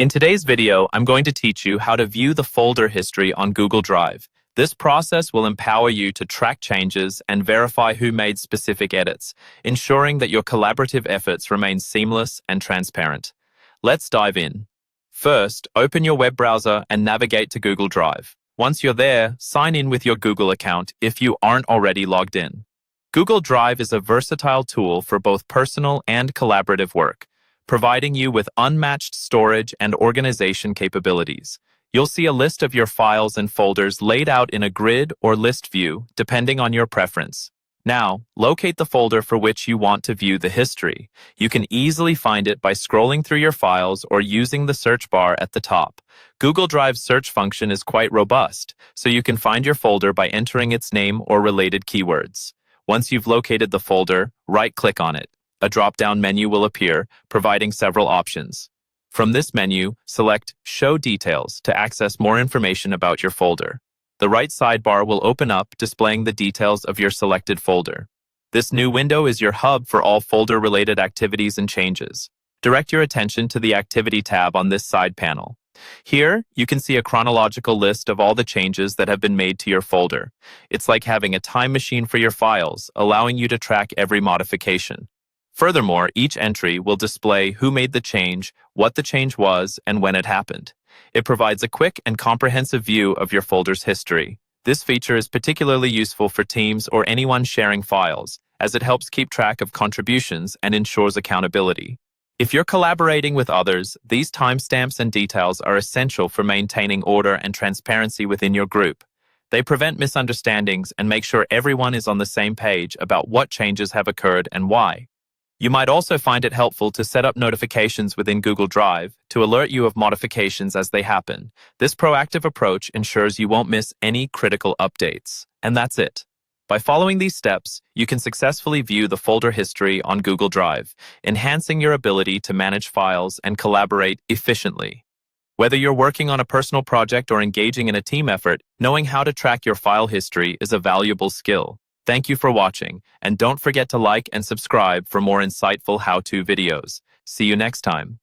In today's video, I'm going to teach you how to view the folder history on Google Drive. This process will empower you to track changes and verify who made specific edits, ensuring that your collaborative efforts remain seamless and transparent. Let's dive in. First, open your web browser and navigate to Google Drive. Once you're there, sign in with your Google account if you aren't already logged in. Google Drive is a versatile tool for both personal and collaborative work, providing you with unmatched storage and organization capabilities. You'll see a list of your files and folders laid out in a grid or list view, depending on your preference. Now, locate the folder for which you want to view the history. You can easily find it by scrolling through your files or using the search bar at the top. Google Drive's search function is quite robust, so you can find your folder by entering its name or related keywords. Once you've located the folder, right-click on it. A drop-down menu will appear, providing several options. From this menu, select Show Details to access more information about your folder. The right sidebar will open up, displaying the details of your selected folder. This new window is your hub for all folder-related activities and changes. Direct your attention to the Activity tab on this side panel. Here, you can see a chronological list of all the changes that have been made to your folder. It's like having a time machine for your files, allowing you to track every modification. Furthermore, each entry will display who made the change, what the change was, and when it happened. It provides a quick and comprehensive view of your folder's history. This feature is particularly useful for teams or anyone sharing files, as it helps keep track of contributions and ensures accountability. If you're collaborating with others, these timestamps and details are essential for maintaining order and transparency within your group. They prevent misunderstandings and make sure everyone is on the same page about what changes have occurred and why. You might also find it helpful to set up notifications within Google Drive to alert you of modifications as they happen. This proactive approach ensures you won't miss any critical updates. And that's it. By following these steps, you can successfully view the folder history on Google Drive, enhancing your ability to manage files and collaborate efficiently. Whether you're working on a personal project or engaging in a team effort, knowing how to track your file history is a valuable skill. Thank you for watching, and don't forget to like and subscribe for more insightful how-to videos. See you next time.